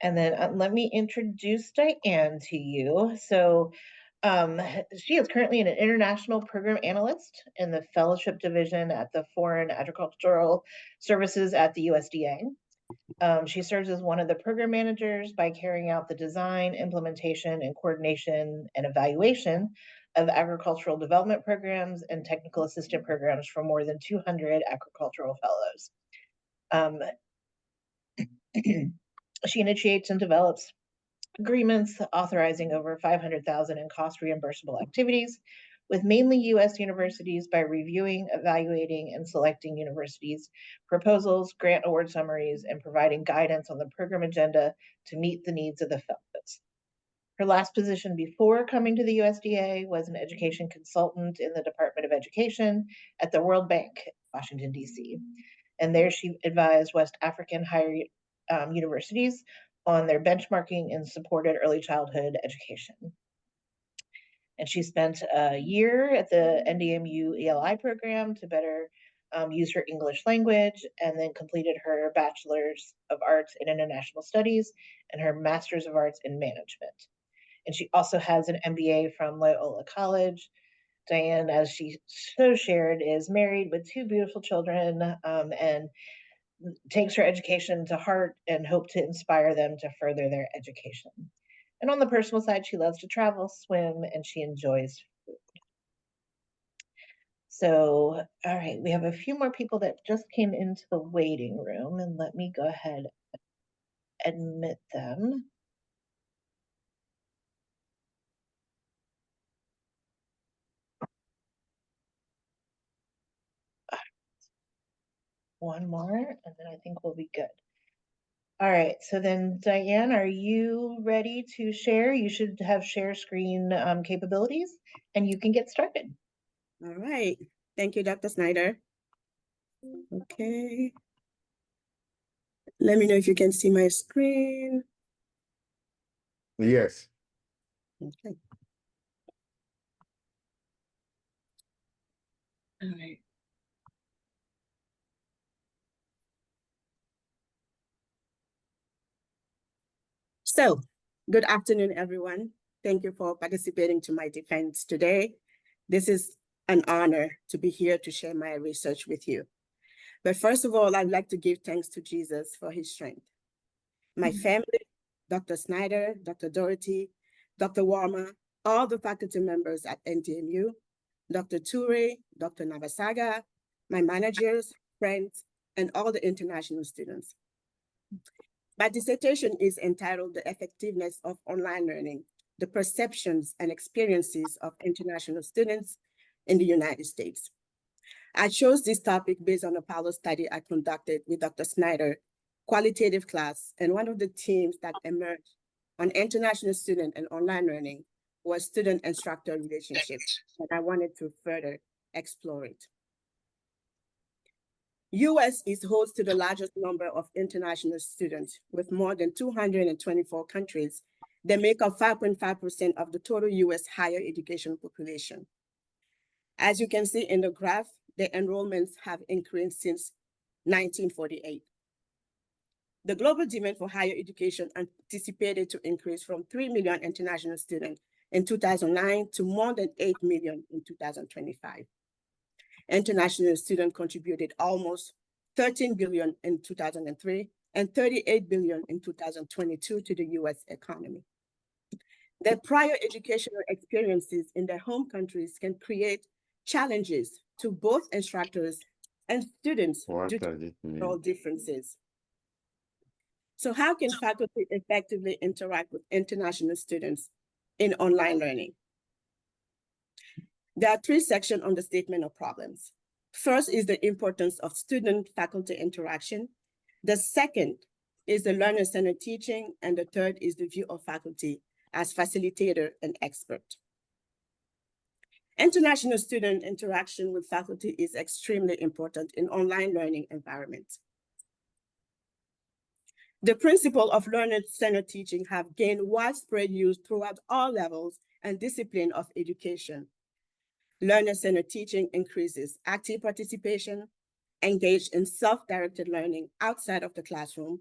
And then let me introduce Diane to you. So um, she is currently an international program analyst in the fellowship division at the Foreign Agricultural Services at the USDA. She serves as one of the program managers by carrying out the design, implementation, and coordination and evaluation of agricultural development programs and technical assistant programs for more than 200 agricultural fellows. She initiates and develops agreements authorizing over 500,000 in cost reimbursable activities with mainly U.S. universities by reviewing, evaluating, and selecting universities' proposals, grant award summaries, and providing guidance on the program agenda to meet the needs of the fellows. Her last position before coming to the USDA was an education consultant in the Department of Education at the World Bank, Washington, D.C. And there she advised West African higher universities on their benchmarking and supported early childhood education. And she spent a year at the NDMU ELI program to better use her English language, and then completed her Bachelor's of Arts in International Studies and her Master's of Arts in Management. And she also has an MBA from Loyola College. Diane, as she so shared, is married with two beautiful children and takes her education to heart and hope to inspire them to further their education. And on the personal side, she loves to travel, swim, and she enjoys food. So, all right, we have a few more people that just came into the waiting room, and let me go ahead and admit them. One more, and then I think we'll be good. All right, so then Diane, are you ready to share? You should have share screen capabilities, and you can get started. All right, thank you, Dr. Snyder. Okay. Let me know if you can see my screen. Yes. Okay. All right. So, good afternoon, everyone. Thank you for participating to my defense today. This is an honor to be here to share my research with you. But first of all, I'd like to give thanks to Jesus for his strength. My family, Dr. Snyder, Dr. Doherty, Dr. Warmer, all the faculty members at NDMU, Dr. Toure, Dr. Navasaga, my managers, friends, and all the international students. My dissertation is entitled The Effectiveness of Online Learning, the Perceptions and Experiences of International Students in the United States. I chose this topic based on a pilot study I conducted with Dr. Snyder, qualitative class, and one of the themes that emerged on international student and online learning was student-instructor relationships, and I wanted to further explore it. US is host to the largest number of international students with more than 224 countries. They make up 5.5% of the total US higher education population. As you can see in the graph, the enrollments have increased since 1948. The global demand for higher education anticipated to increase from 3 million international students in 2009 to more than 8 million in 2025. International students contributed almost 13 billion in 2003 and 38 billion in 2022 to the US economy. Their prior educational experiences in their home countries can create challenges to both instructors and students due to cultural differences. So how can faculty effectively interact with international students in online learning? There are three sections on the statement of problems. First is the importance of student-faculty interaction. The second is the learner-centered teaching, and the third is the view of faculty as facilitator and expert. International student interaction with faculty is extremely important in online learning environments. The principle of learner-centered teaching have gained widespread use throughout all levels and discipline of education. Learner-centered teaching increases active participation, engaged in self-directed learning outside of the classroom,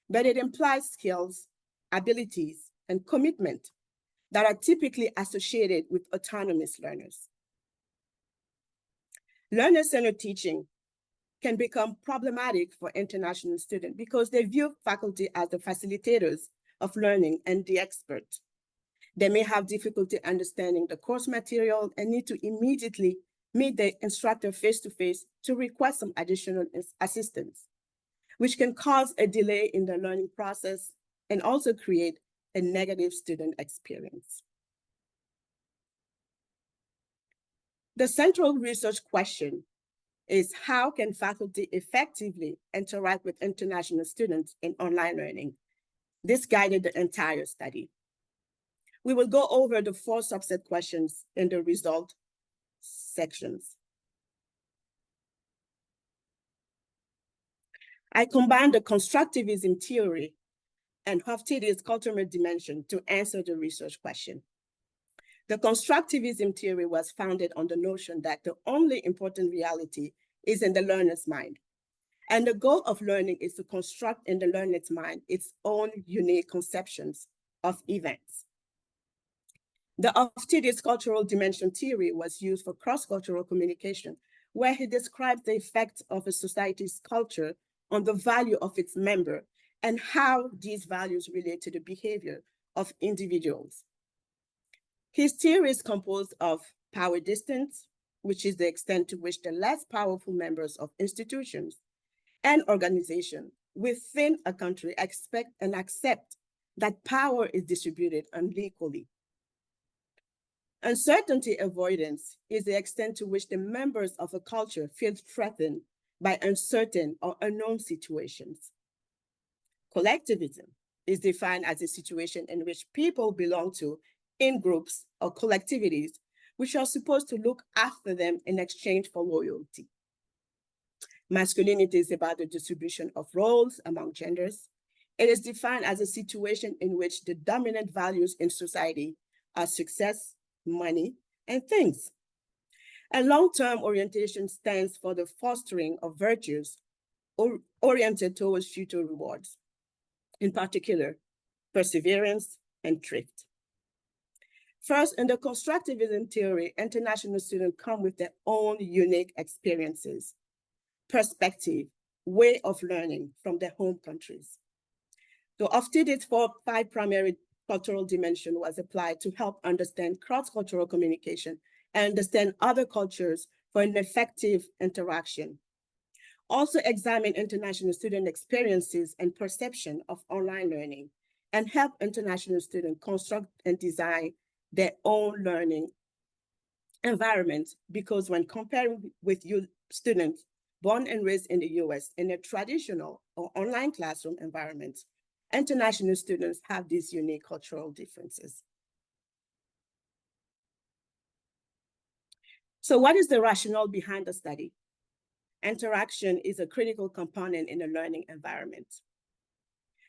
but it implies skills, abilities, and commitment that are typically associated with autonomous learners. Learner-centered teaching can become problematic for international students because they view faculty as the facilitators of learning and the expert. They may have difficulty understanding the course material and need to immediately meet the instructor face-to-face to request some additional assistance, which can cause a delay in the learning process and also create a negative student experience. The central research question is, how can faculty effectively interact with international students in online learning? This guided the entire study. We will go over the 4 subset questions in the result sections. I combined the constructivism theory and Hofstede's cultural dimension to answer the research question. The constructivism theory was founded on the notion that the only important reality is in the learner's mind. And the goal of learning is to construct in the learner's mind its own unique conceptions of events. The Hofstede's cultural dimension theory was used for cross-cultural communication, where he describes the effect of a society's culture on the value of its member and how these values relate to the behavior of individuals. His theory is composed of power distance, which is the extent to which the less powerful members of institutions and organizations within a country expect and accept that power is distributed unequally. Uncertainty avoidance is the extent to which the members of a culture feel threatened by uncertain or unknown situations. Collectivism is defined as a situation in which people belong to in groups or collectivities which are supposed to look after them in exchange for loyalty. Masculinity is about the distribution of roles among genders. It is defined as a situation in which the dominant values in society are success, money, and things. And long-term orientation stands for the fostering of virtues oriented towards future rewards, in particular, perseverance and thrift. First, in the constructivism theory, international students come with their own unique experiences, perspective, way of learning from their home countries. So Hofstede's 5 primary cultural dimension was applied to help understand cross-cultural communication and understand other cultures for an effective interaction. Also examine international student experiences and perception of online learning, and help international students construct and design their own learning environment, because when comparing with students born and raised in the US in a traditional or online classroom environment, international students have these unique cultural differences. So what is the rationale behind the study? Interaction is a critical component in a learning environment.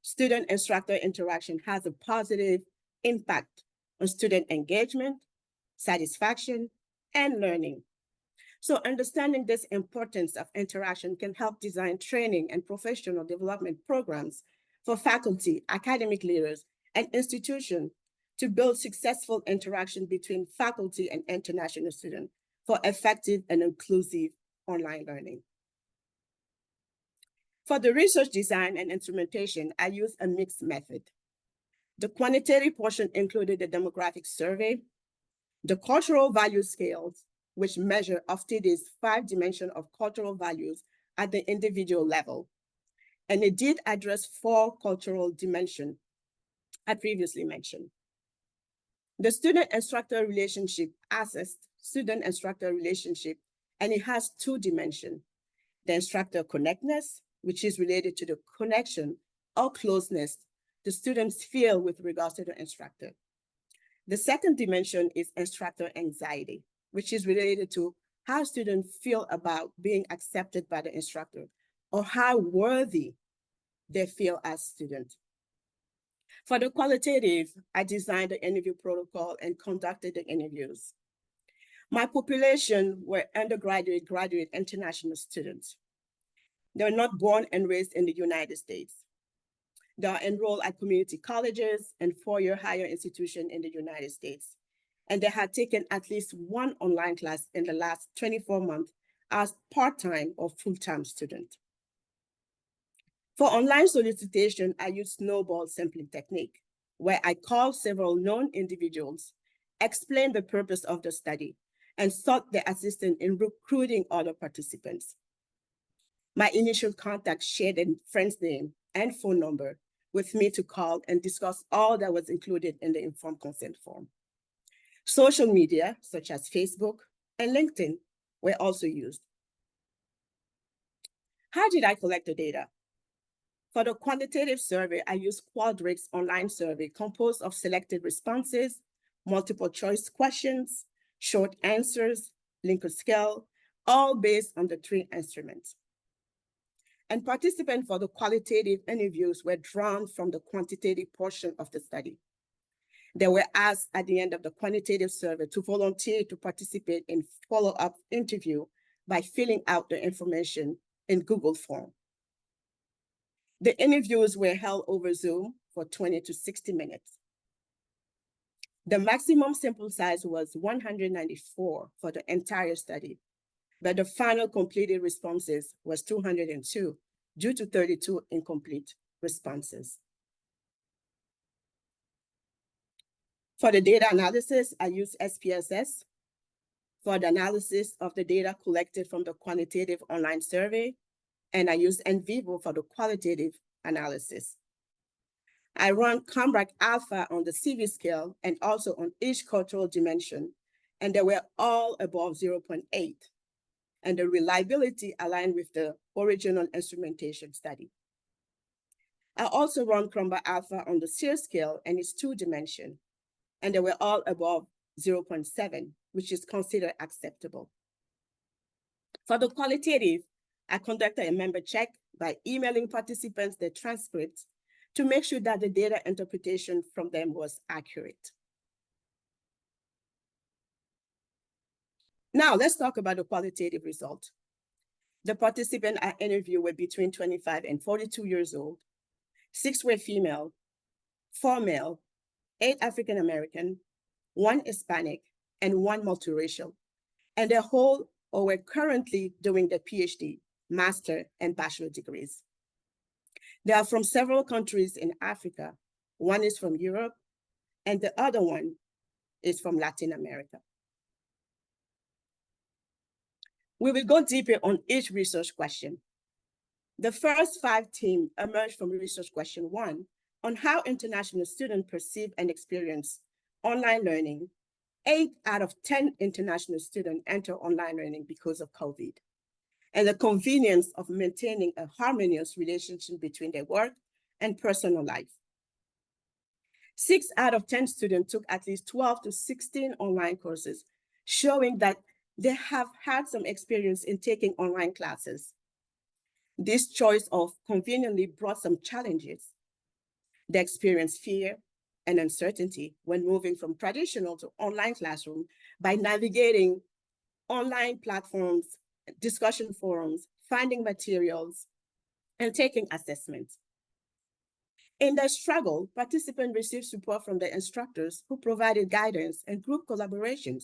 Student-instructor interaction has a positive impact on student engagement, satisfaction, and learning. So understanding this importance of interaction can help design training and professional development programs for faculty, academic leaders, and institutions to build successful interaction between faculty and international students for effective and inclusive online learning. For the research design and instrumentation, I used a mixed method. The quantitative portion included the demographic survey, the cultural value scales, which measure Hofstede's 5 dimensions of cultural values at the individual level. And it did address 4 cultural dimensions I previously mentioned. The student-instructor relationship assessed student-instructor relationship, and it has 2 dimensions. The instructor connectedness, which is related to the connection or closeness the students feel with regards to the instructor. The second dimension is instructor anxiety, which is related to how students feel about being accepted by the instructor or how worthy they feel as students. For the qualitative, I designed the interview protocol and conducted the interviews. My population were undergraduate, graduate, international students. They were not born and raised in the United States. They are enrolled at community colleges and four-year higher institutions in the United States. And they had taken at least one online class in the last 24 months as part-time or full-time student. For online solicitation, I use snowball sampling technique, where I call several known individuals, explain the purpose of the study, and sought their assistance in recruiting other participants. My initial contact shared a friend's name and phone number with me to call and discuss all that was included in the informed consent form. Social media, such as Facebook and LinkedIn, were also used. How did I collect the data? For the quantitative survey, I used Quadrix online survey composed of selected responses, multiple choice questions, short answers, Likert scale, all based on the 3 instruments. And participants for the qualitative interviews were drawn from the quantitative portion of the study. They were asked at the end of the quantitative survey to volunteer to participate in follow-up interview by filling out the information in Google form. The interviews were held over Zoom for 20 to 60 minutes. The maximum sample size was 194 for the entire study, but the final completed responses was 202 due to 32 incomplete responses. For the data analysis, I used SPSS for the analysis of the data collected from the quantitative online survey, and I used NVivo for the qualitative analysis. I run Cambrac Alpha on the CV scale and also on each cultural dimension, and they were all above 0.8, and the reliability aligned with the original instrumentation study. I also run Cambrac Alpha on the SEER scale and its 2-dimension, and they were all above 0.7, which is considered acceptable. For the qualitative, I conducted a member check by emailing participants their transcripts to make sure that the data interpretation from them was accurate. Now, let's talk about the qualitative result. The participants I interviewed were between 25 and 42 years old. 6 were female, 4 male, 8 African American, 1 Hispanic, and 1 multiracial. And they hold or were currently doing their PhD, master, and bachelor degrees. They are from several countries in Africa. 1 is from Europe, and the other one is from Latin America. We will go deeper on each research question. The first 5 teams emerged from research question 1 on how international students perceive and experience online learning. 8 out of 10 international students enter online learning because of COVID, and the convenience of maintaining a harmonious relationship between their work and personal life. 6 out of 10 students took at least 12 to 16 online courses, showing that they have had some experience in taking online classes. This choice of conveniently brought some challenges. They experienced fear and uncertainty when moving from traditional to online classroom by navigating online platforms, discussion forums, finding materials, and taking assessments. In their struggle, participants received support from their instructors who provided guidance and group collaborations.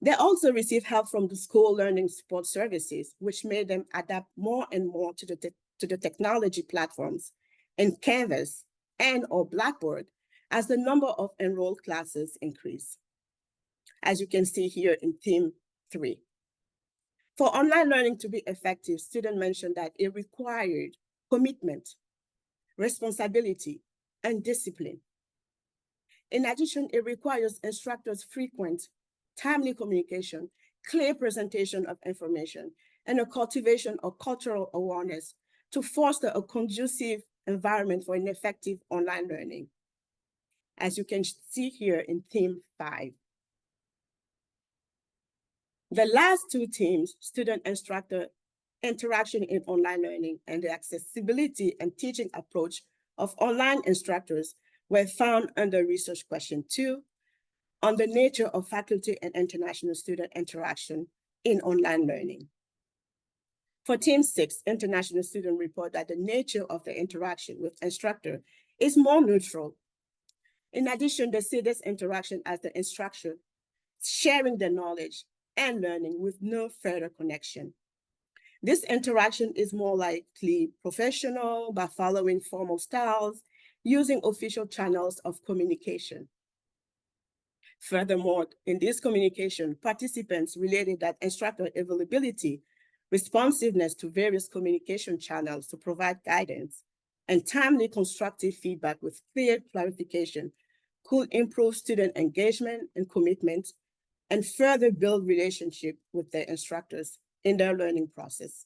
They also received help from the school learning support services, which made them adapt more and more to the technology platforms in Canvas and or Blackboard as the number of enrolled classes increased. As you can see here in theme 3. For online learning to be effective, students mentioned that it required commitment, responsibility, and discipline. In addition, it requires instructors' frequent, timely communication, clear presentation of information, and a cultivation of cultural awareness to foster a conducive environment for an effective online learning. As you can see here in theme 5. The last 2 themes, student-instructor interaction in online learning and the accessibility and teaching approach of online instructors, were found under research question 2 on the nature of faculty and international student interaction in online learning. For Team 6, international students report that the nature of the interaction with instructor is more neutral. In addition, they see this interaction as the instructor sharing the knowledge and learning with no further connection. This interaction is more likely professional by following formal styles, using official channels of communication. Furthermore, in this communication, participants related that instructor availability, responsiveness to various communication channels to provide guidance, and timely constructive feedback with clear clarification could improve student engagement and commitment and further build relationship with their instructors in their learning process.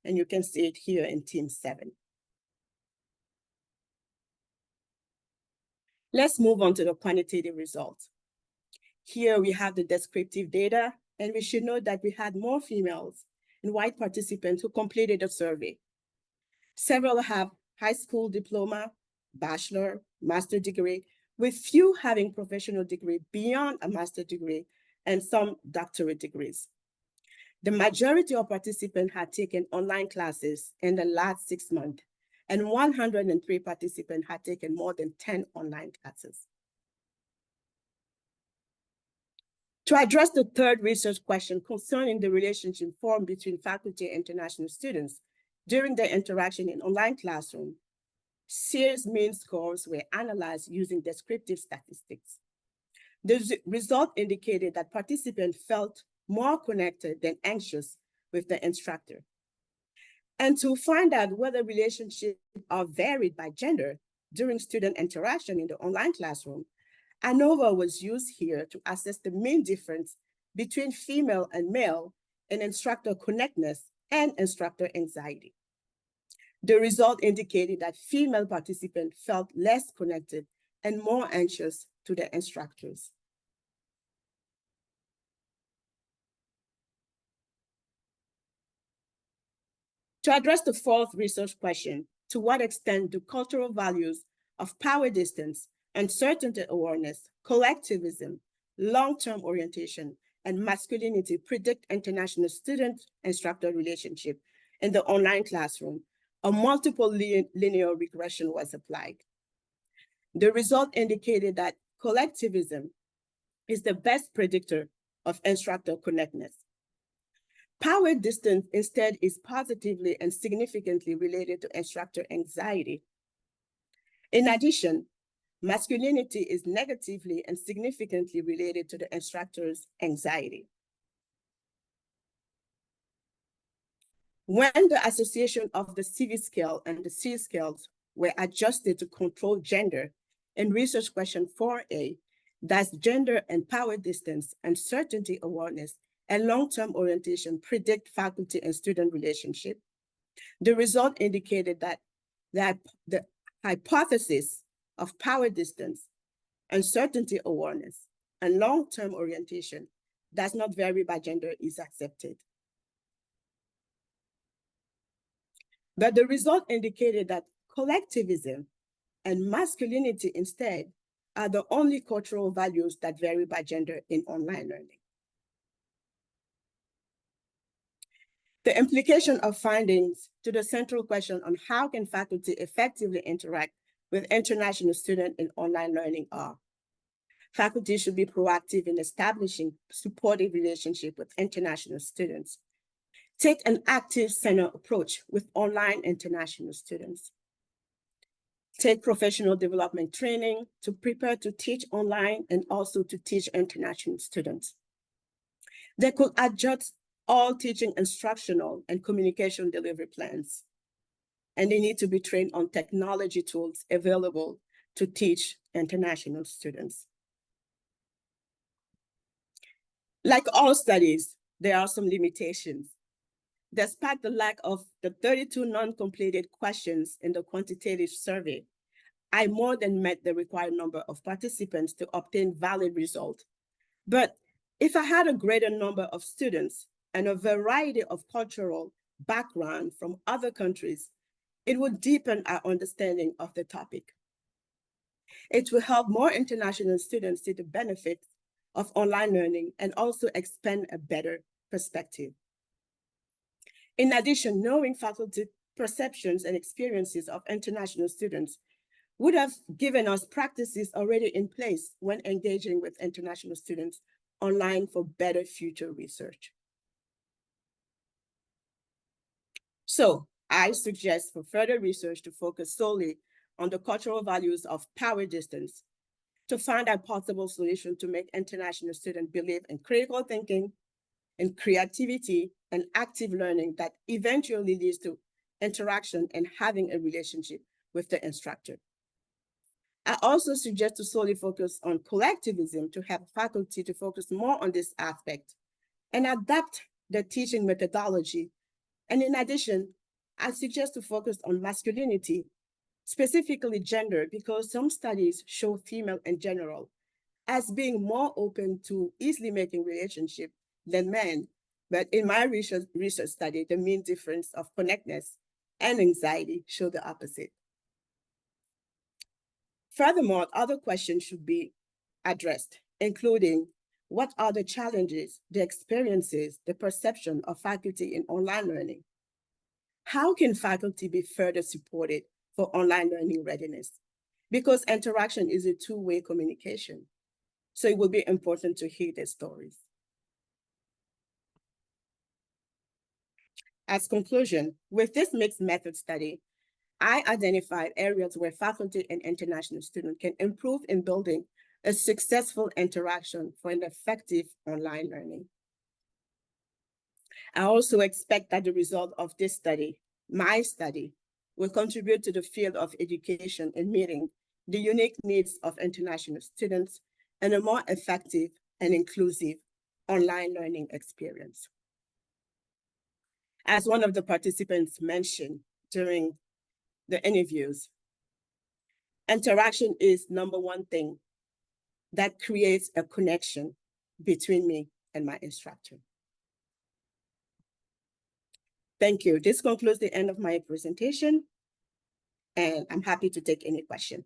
And you can see it here in Team 7. Let's move on to the quantitative results. Here we have the descriptive data, and we should note that we had more females and white participants who completed the survey. Several have high school diploma, bachelor, master degree, with few having professional degree beyond a master degree and some doctorate degrees. The majority of participants had taken online classes in the last 6 months, and 103 participants had taken more than 10 online classes. To address the third research question concerning the relationship formed between faculty and international students during their interaction in online classroom, Sears mean scores were analyzed using descriptive statistics. The result indicated that participants felt more connected than anxious with the instructor. And to find out whether relationships are varied by gender during student interaction in the online classroom, ANOVA was used here to assess the main difference between female and male in instructor connectedness and instructor anxiety. The result indicated that female participants felt less connected and more anxious to their instructors. To address the fourth research question, to what extent do cultural values of power distance, uncertainty awareness, collectivism, long-term orientation, and masculinity predict international student-instructor relationship in the online classroom? A multiple linear regression was applied. The result indicated that collectivism is the best predictor of instructor connectedness. Power distance instead is positively and significantly related to instructor anxiety. In addition, masculinity is negatively and significantly related to the instructor's anxiety. When the association of the CV scale and the C scales were adjusted to control gender in research question 4A, that's gender and power distance, uncertainty awareness, and long-term orientation predict faculty and student relationship, the result indicated that the hypothesis of power distance, uncertainty awareness, and long-term orientation does not vary by gender is accepted. But the result indicated that collectivism and masculinity instead are the only cultural values that vary by gender in online learning. The implication of findings to the central question on how can faculty effectively interact with international students in online learning are: faculty should be proactive in establishing supportive relationships with international students. Take an active center approach with online international students. Take professional development training to prepare to teach online and also to teach international students. They could adjust all teaching instructional and communication delivery plans. And they need to be trained on technology tools available to teach international students. Like all studies, there are some limitations. Despite the lack of the 32 non-completed questions in the quantitative survey, I more than met the required number of participants to obtain valid results. But if I had a greater number of students and a variety of cultural background from other countries, it would deepen our understanding of the topic. It will help more international students see the benefits of online learning and also expand a better perspective. In addition, knowing faculty perceptions and experiences of international students would have given us practices already in place when engaging with international students online for better future research. So I suggest for further research to focus solely on the cultural values of power distance to find a possible solution to make international students believe in critical thinking, in creativity, and active learning that eventually leads to interaction and having a relationship with the instructor. I also suggest to solely focus on collectivism to help faculty to focus more on this aspect and adapt the teaching methodology. And in addition, I suggest to focus on masculinity, specifically gender, because some studies show female in general as being more open to easily making relationship than men. But in my research study, the mean difference of connectedness and anxiety show the opposite. Furthermore, other questions should be addressed, including what are the challenges, the experiences, the perception of faculty in online learning? How can faculty be further supported for online learning readiness? Because interaction is a two-way communication. So it will be important to hear their stories. As conclusion, with this mixed method study, I identified areas where faculty and international students can improve in building a successful interaction for an effective online learning. I also expect that the result of this study, my study, will contribute to the field of education in meeting the unique needs of international students and a more effective and inclusive online learning experience. As one of the participants mentioned during the interviews, interaction is number one thing that creates a connection between me and my instructor. Thank you. This concludes the end of my presentation, and I'm happy to take any question.